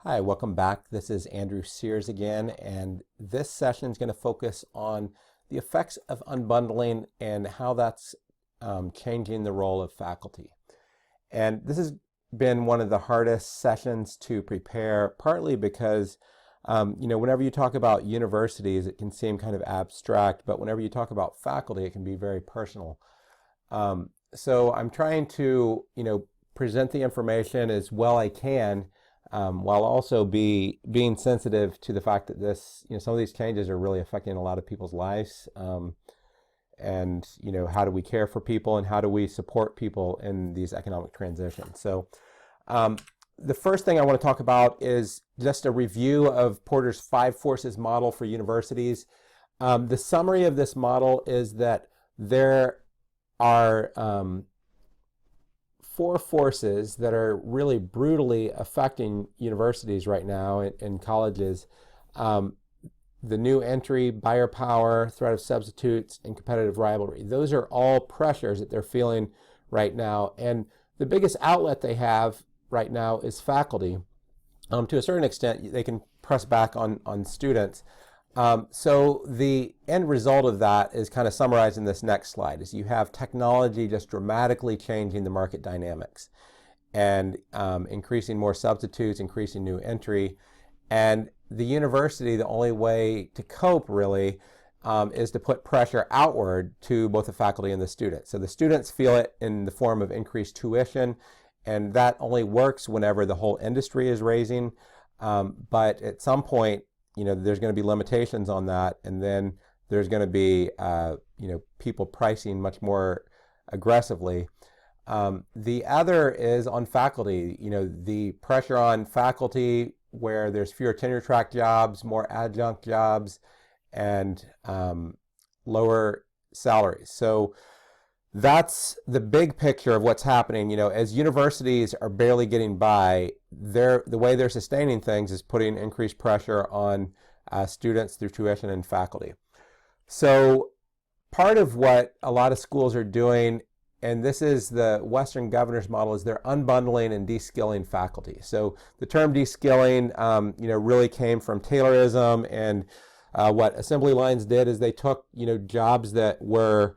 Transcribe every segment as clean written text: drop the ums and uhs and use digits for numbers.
Hi, welcome back. This is Andrew Sears again, and this session is going to focus on the effects of unbundling and how that's changing the role of faculty. And this has been one of the hardest sessions to prepare, partly because whenever you talk about universities, it can seem kind of abstract, but whenever you talk about faculty, it can be very personal. So I'm trying to, present the information as well I can, while also being sensitive to the fact that some of these changes are really affecting a lot of people's lives. And how do we care for people and how do we support people in these economic transitions? So the first thing I want to talk about is just a review of Porter's 5 forces model for universities. The summary of this model is that there are 4 forces that are really brutally affecting universities right now and colleges. The new entry, buyer power, threat of substitutes, and competitive rivalry. Those are all pressures that they're feeling right now. And the biggest outlet they have right now is faculty. To a certain extent, they can press back on students. So the end result of that is kind of summarized in this next slide, is you have technology just dramatically changing the market dynamics and increasing more substitutes, increasing new entry. And the university, the only way to cope really is to put pressure outward to both the faculty and the students. So the students feel it in the form of increased tuition, and that only works whenever the whole industry is raising. But at some point, there's going to be limitations on that, and then there's going to be, people pricing much more aggressively. The other is on faculty. The pressure on faculty where there's fewer tenure track jobs, more adjunct jobs, and lower salaries. So that's the big picture of what's happening. As universities are barely getting by, the way they're sustaining things is putting increased pressure on students through tuition and faculty. So part of what a lot of schools are doing, and this is the Western Governors model, is they're unbundling and deskilling faculty. So the term deskilling, really came from Taylorism, and what assembly lines did is they took, jobs that were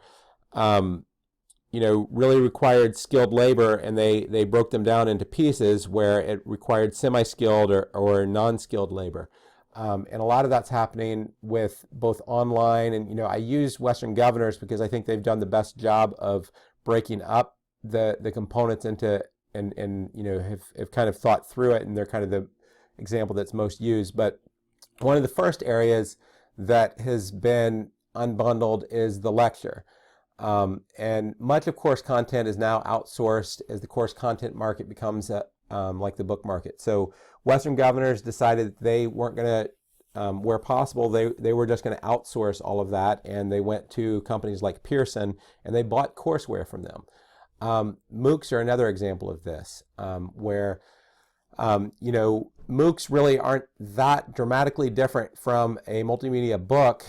really required skilled labor, and they broke them down into pieces where it required semi-skilled or non-skilled labor. And a lot of that's happening with both online and, I use Western Governors because I think they've done the best job of breaking up the components into and have kind of thought through it, and they're kind of the example that's most used. But one of the first areas that has been unbundled is the lecture. And much of course content is now outsourced as the course content market becomes like the book market. So Western Governors decided they weren't going to, where possible, they were just going to outsource all of that, and they went to companies like Pearson and they bought courseware from them. MOOCs are another example of this, where MOOCs really aren't that dramatically different from a multimedia book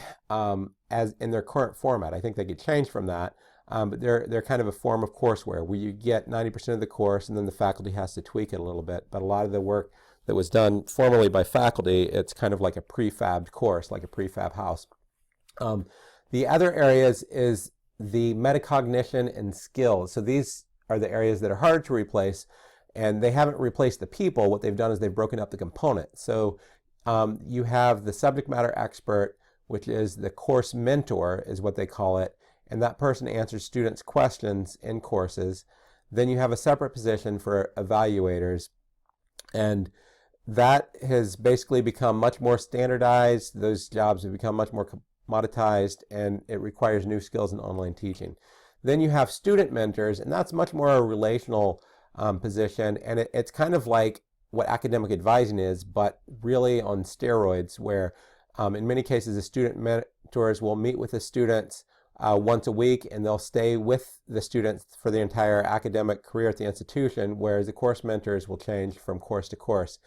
as in their current format. I think they could change from that, but they're kind of a form of courseware where you get 90% of the course and then the faculty has to tweak it a little bit. But a lot of the work that was done formerly by faculty, it's kind of like a prefabbed course, like a prefab house. The other areas is the metacognition and skills. So these are the areas that are hard to replace, and they haven't replaced the people. What they've done is they've broken up the components. So you have the subject matter expert, which is the course mentor, is what they call it, and that person answers students' questions in courses. Then you have a separate position for evaluators, and that has basically become much more standardized. Those jobs have become much more commoditized, and it requires new skills in online teaching. Then you have student mentors, and that's much more a relational position, and it's kind of like what academic advising is, but really on steroids, where in many cases the student mentors will meet with the students once a week, and they'll stay with the students for the entire academic career at the institution, whereas the course mentors will change from course to course.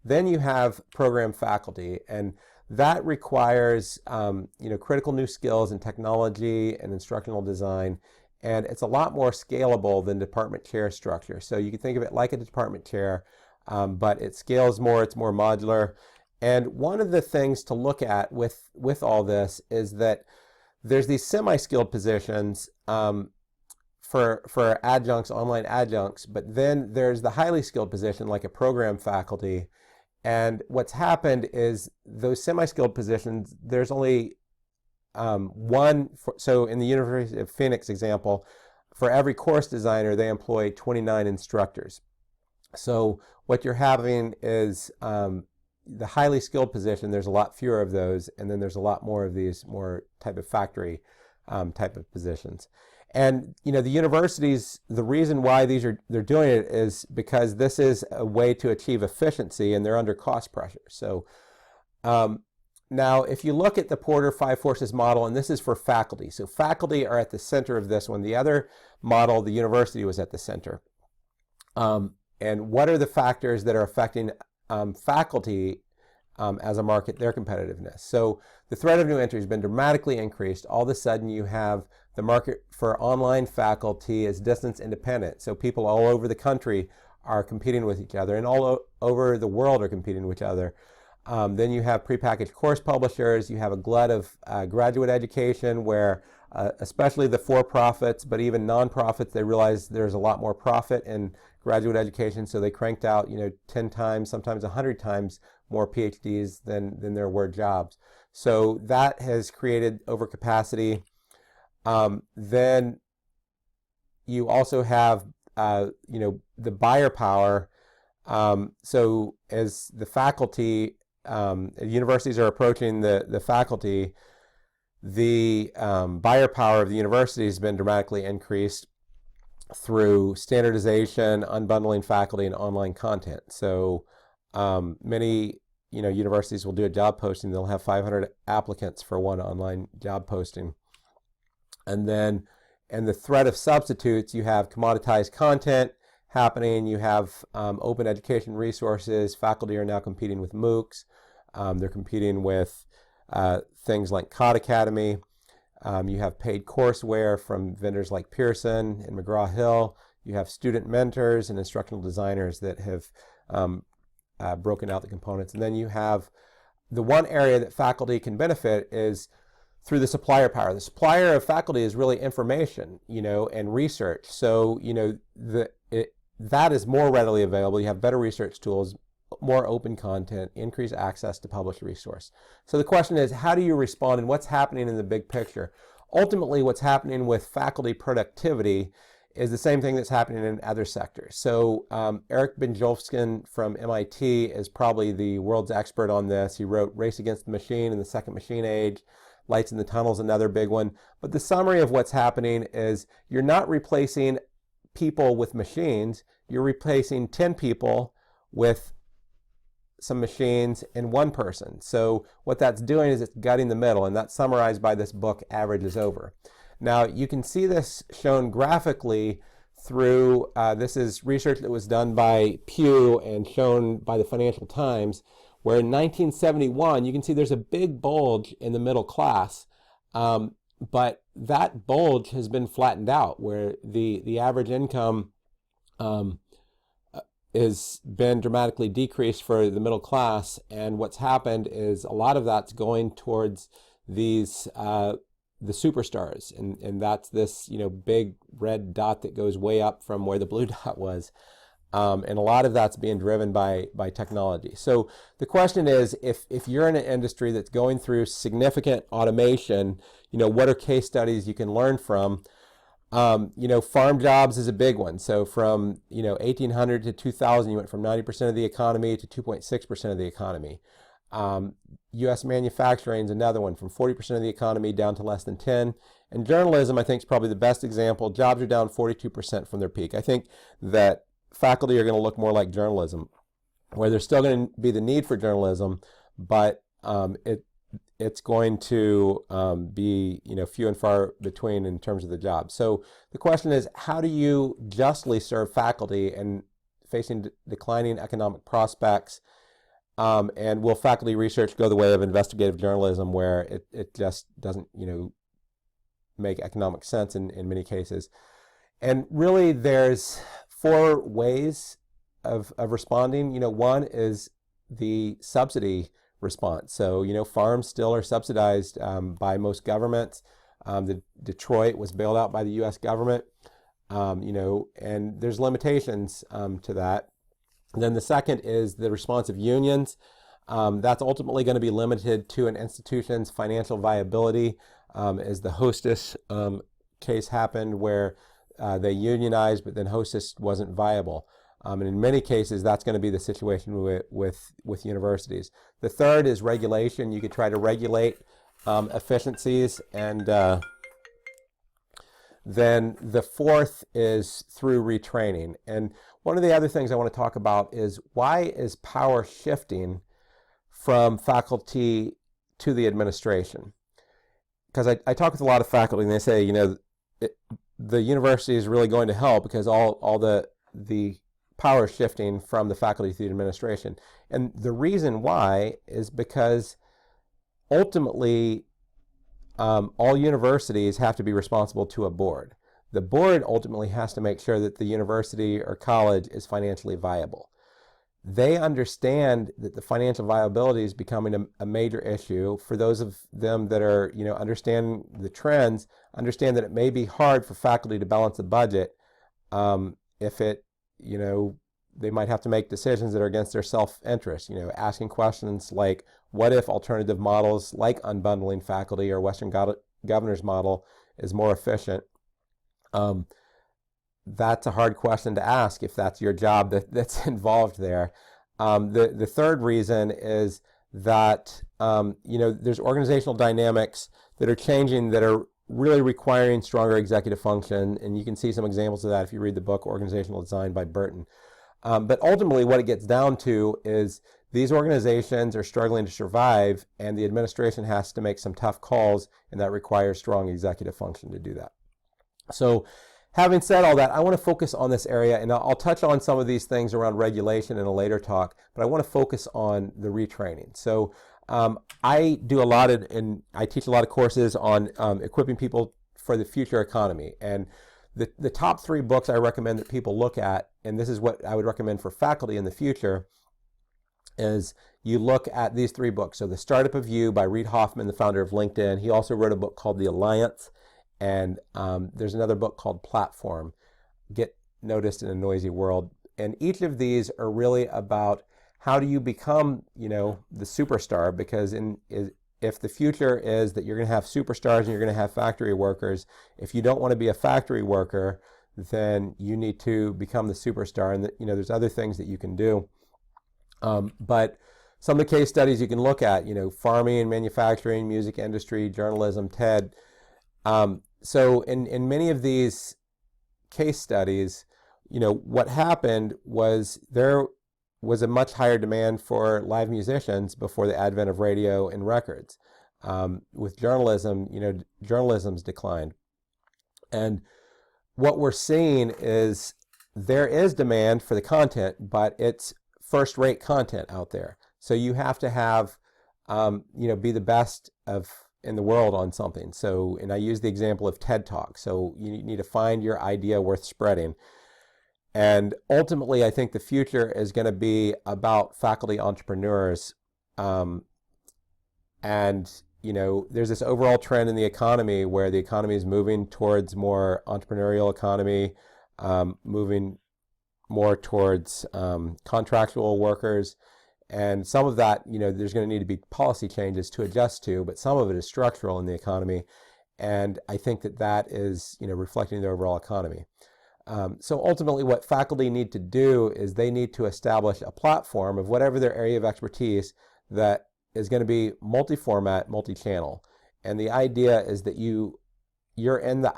Then you have program faculty, and that requires critical new skills in technology and instructional design, and it's a lot more scalable than department chair structure. So you can think of it like a department chair. but it scales more, it's more modular. And one of the things to look at with all this is that there's these semi-skilled positions for adjuncts, online adjuncts, but then there's the highly skilled position like a program faculty. And what's happened is those semi-skilled positions, there's only one. So in the University of Phoenix example, for every course designer, they employ 29 instructors. So what you're having is the highly skilled position, there's a lot fewer of those, and then there's a lot more of these more type of factory type of positions. And the universities, the reason why they're doing it is because this is a way to achieve efficiency, and they're under cost pressure. So now, if you look at the Porter Five Forces model, and this is for faculty, so faculty are at the center of this one. The other model, the university was at the center. And what are the factors that are affecting faculty as a market, their competitiveness? So the threat of new entry has been dramatically increased. All of a sudden, you have the market for online faculty is distance independent. So people all over the country are competing with each other, and all over the world are competing with each other. Then you have prepackaged course publishers. You have a glut of graduate education where especially the for-profits, but even non-profits, they realize there's a lot more profit in graduate education, so they cranked out 10 times, sometimes 100 times more PhDs than there were jobs. So that has created overcapacity. Then you also have the buyer power. So as the faculty, universities are approaching the faculty, the buyer power of the university has been dramatically increased through standardization, unbundling faculty, and online content. So many universities will do a job posting. They'll have 500 applicants for one online job posting. And the threat of substitutes, you have commoditized content happening. You have open education resources. Faculty are now competing with MOOCs. They're competing with things like Khan Academy. You have paid courseware from vendors like Pearson and McGraw-Hill. You have student mentors and instructional designers that have broken out the components. And then you have the one area that faculty can benefit is through the supplier power. The supplier of faculty is really information, and research. So, that is more readily available. You have better research tools, more open content, increased access to published resource. So the question is, how do you respond, and what's happening in the big picture? Ultimately, what's happening with faculty productivity is the same thing that's happening in other sectors. So Eric Benjolfskin from MIT is probably the world's expert on this. He wrote Race Against the Machine and the Second Machine Age. Lights in the Tunnel is another big one. But the summary of what's happening is you're not replacing people with machines. You're replacing 10 people with some machines and one person. So what that's doing is it's gutting the middle, and that's summarized by this book, Average is Over. Now, you can see this shown graphically through, this is research that was done by Pew and shown by the Financial Times, where in 1971, you can see there's a big bulge in the middle class, but that bulge has been flattened out, where the average income has been dramatically decreased for the middle class, and what's happened is a lot of that's going towards these the superstars, and that's this big red dot that goes way up from where the blue dot was, and a lot of that's being driven by technology. So the question is, if you're in an industry that's going through significant automation, what are case studies you can learn from? Farm jobs is a big one. So from 1800 to 2000, you went from 90% of the economy to 2.6% of the economy. U.S. manufacturing is another one, from 40% of the economy down to less than 10. And journalism, I think, is probably the best example. Jobs are down 42% from their peak. I think that faculty are going to look more like journalism, where there's still going to be the need for journalism, but it's going to be few and far between in terms of the job. So the question is, how do you justly serve faculty and facing declining economic prospects? And will faculty research go the way of investigative journalism, where it just doesn't make economic sense in many cases? And really, there's 4 ways of responding. One is the subsidy response. So, farms still are subsidized by most governments. Detroit was bailed out by the U.S. government, and there's limitations to that. And then the second is the response of unions. That's ultimately going to be limited to an institution's financial viability, as the Hostess case happened, where they unionized, but then Hostess wasn't viable. And in many cases, that's going to be the situation with universities. The third is regulation. You could try to regulate efficiencies, and then the fourth is through retraining. And one of the other things I want to talk about is, why is power shifting from faculty to the administration? Because I talk with a lot of faculty, and they say, the university is really going to help because all the power is shifting from the faculty to the administration. And the reason why is because ultimately all universities have to be responsible to a board. The board ultimately has to make sure that the university or college is financially viable. They understand that the financial viability is becoming a major issue. For those of them that are, understand the trends, understand that it may be hard for faculty to balance the budget if it, they might have to make decisions that are against their self-interest, asking questions like, what if alternative models like unbundling faculty or Western Governor's model is more efficient? That's a hard question to ask if that's your job that's involved there. The third reason is that there's organizational dynamics that are changing, that are really requiring stronger executive function, and you can see some examples of that if you read the book Organizational Design by Burton. But ultimately what it gets down to is these organizations are struggling to survive, and the administration has to make some tough calls, and that requires strong executive function to do that. So having said all that, I want to focus on this area, and I'll touch on some of these things around regulation in a later talk, but I want to focus on the retraining. So I do a lot and I teach a lot of courses on equipping people for the future economy. And the top 3 books I recommend that people look at, and this is what I would recommend for faculty in the future, is you look at these 3 books. So The Startup of You by Reid Hoffman, the founder of LinkedIn. He also wrote a book called The Alliance. And there's another book called Platform, Get Noticed in a Noisy World. And each of these are really about how do you become, the superstar, because if the future is that you're going to have superstars and you're going to have factory workers, if you don't want to be a factory worker, then you need to become the superstar. And there's other things that you can do. But some of the case studies you can look at, farming, manufacturing, music industry, journalism, TED. So in many of these case studies, what happened was there was a much higher demand for live musicians before the advent of radio and records. With journalism, journalism's declined. And what we're seeing is there is demand for the content, but it's first-rate content out there. So you have to have, be the best in the world on something. So, and I use the example of TED Talk. So you need to find your idea worth spreading. And ultimately, I think the future is going to be about faculty entrepreneurs. And, there's this overall trend in the economy where the economy is moving towards more entrepreneurial economy, moving more towards contractual workers. And some of that, there's going to need to be policy changes to adjust to, but some of it is structural in the economy. And I think that is, reflecting the overall economy. So ultimately what faculty need to do is they need to establish a platform of whatever their area of expertise that is going to be multi-format, multi-channel. And the idea is that you're in the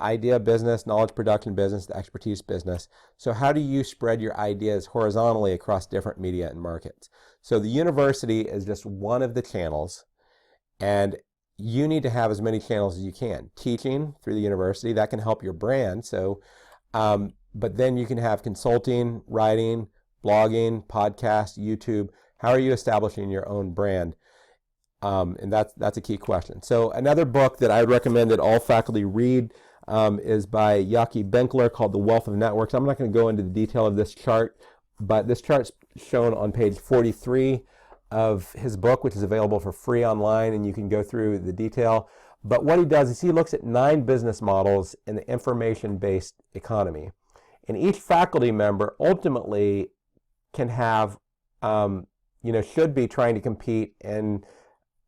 idea business, knowledge production business, the expertise business. So how do you spread your ideas horizontally across different media and markets? So the university is just one of the channels, and you need to have as many channels as you can. Teaching through the university, that can help your brand. So, but then you can have consulting, writing, blogging, podcast, YouTube. How are you establishing your own brand? And that's a key question. So another book that I would recommend that all faculty read is by Yaki Benkler, called The Wealth of Networks. I'm not going to go into the detail of this chart but this chart's shown on page 43 of his book, which is available for free online, and you can go through the detail. But what he does is he looks at 9 business models in the information-based economy. And each faculty member ultimately can have, should be trying to compete in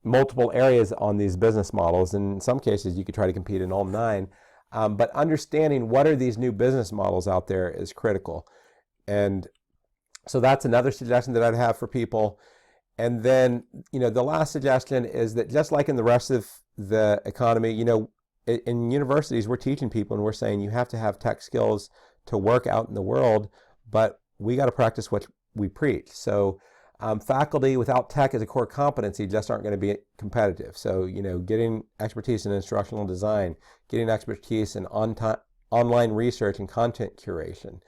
multiple areas on these business models. In some cases, you could try to compete in all 9. But understanding what are these new business models out there is critical. And so that's another suggestion that I'd have for people. And then, the last suggestion is that just like in the rest of the economy, in universities, we're teaching people and we're saying you have to have tech skills to work out in the world, but we got to practice what we preach. So faculty without tech as a core competency just aren't going to be competitive. So, getting expertise in instructional design, getting expertise in online research and content curation,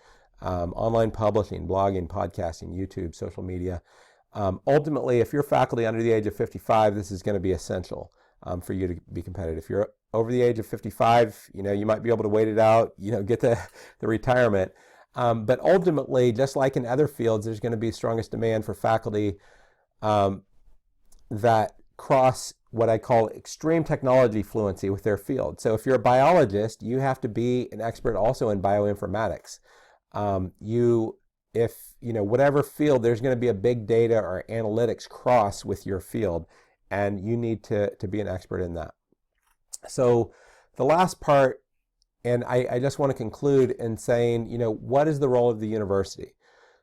online publishing, blogging, podcasting, YouTube, social media. Ultimately, if you're faculty under the age of 55, this is going to be essential for you to be competitive. If you're over the age of 55, you might be able to wait it out, get the retirement. But ultimately, just like in other fields, there's going to be strongest demand for faculty that cross what I call extreme technology fluency with their field. So if you're a biologist, you have to be an expert also in bioinformatics. Whatever field, there's going to be a big data or analytics cross with your field, and you need to be an expert in that. So the last part, and I just want to conclude in saying, what is the role of the university?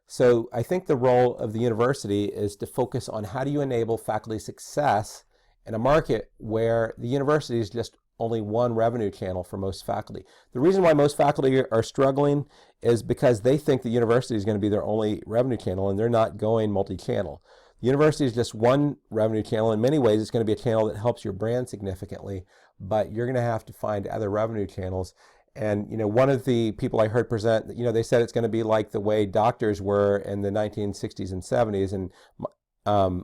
So I think the role of the university is to focus on how do you enable faculty success in a market where the university is just only one revenue channel for most faculty. The reason why most faculty are struggling is because they think the university is going to be their only revenue channel, and they're not going multi-channel. The university is just one revenue channel. In many ways, it's going to be a channel that helps your brand significantly, but you're going to have to find other revenue channels. And one of the people I heard present, they said it's going to be like the way doctors were in the 1960s and 70s. And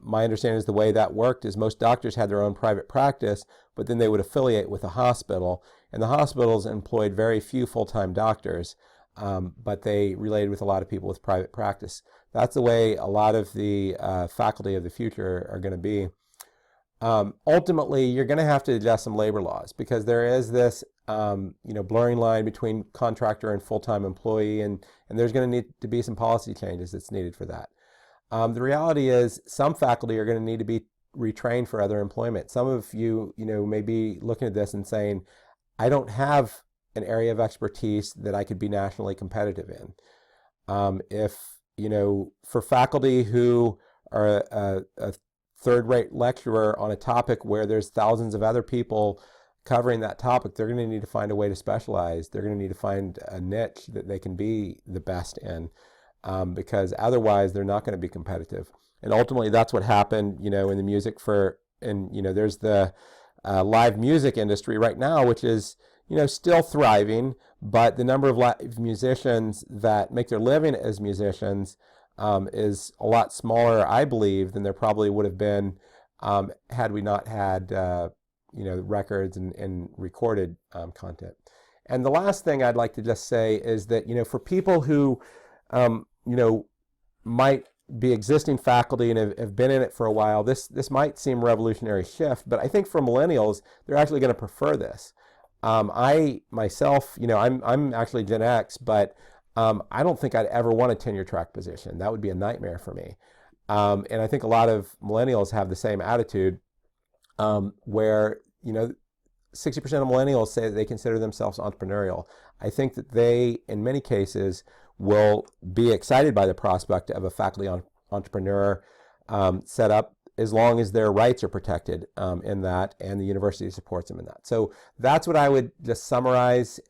my understanding is the way that worked is most doctors had their own private practice, but then they would affiliate with a hospital, and the hospitals employed very few full-time doctors, but they related with a lot of people with private practice. That's the way a lot of the faculty of the future are going to be. Ultimately, you're going to have to adjust some labor laws because there is this blurring line between contractor and full-time employee, and there's going to need to be some policy changes that's needed for that. The reality is some faculty are going to need to be retrained for other employment. Some of you, may be looking at this and saying, I don't have an area of expertise that I could be nationally competitive in. For faculty who are a third-rate lecturer on a topic where there's thousands of other people covering that topic, they're going to need to find a way to specialize. They're going to need to find a niche that they can be the best in. Because otherwise they're not going to be competitive. And ultimately that's what happened, in the music there's the live music industry right now, which is, still thriving, but the number of live musicians that make their living as musicians is a lot smaller, I believe, than there probably would have been had we not had, records and recorded content. And the last thing I'd like to just say is that, for people who might be existing faculty and have been in it for a while, this might seem a revolutionary shift, but I think for millennials, they're actually going to prefer this. I myself, I'm actually Gen X, but I don't think I'd ever want a tenure track position. That would be a nightmare for me. And I think a lot of millennials have the same attitude, where 60% of millennials say that they consider themselves entrepreneurial. I think that they, in many cases, will be excited by the prospect of a faculty entrepreneur setup as long as their rights are protected in that, and the university supports them in that. So that's what I would just summarize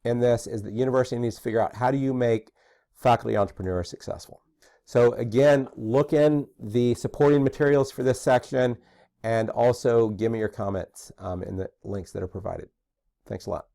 in this, is that the university needs to figure out how do you make faculty entrepreneurs successful. So again, look in the supporting materials for this section, and also give me your comments in the links that are provided. Thanks a lot.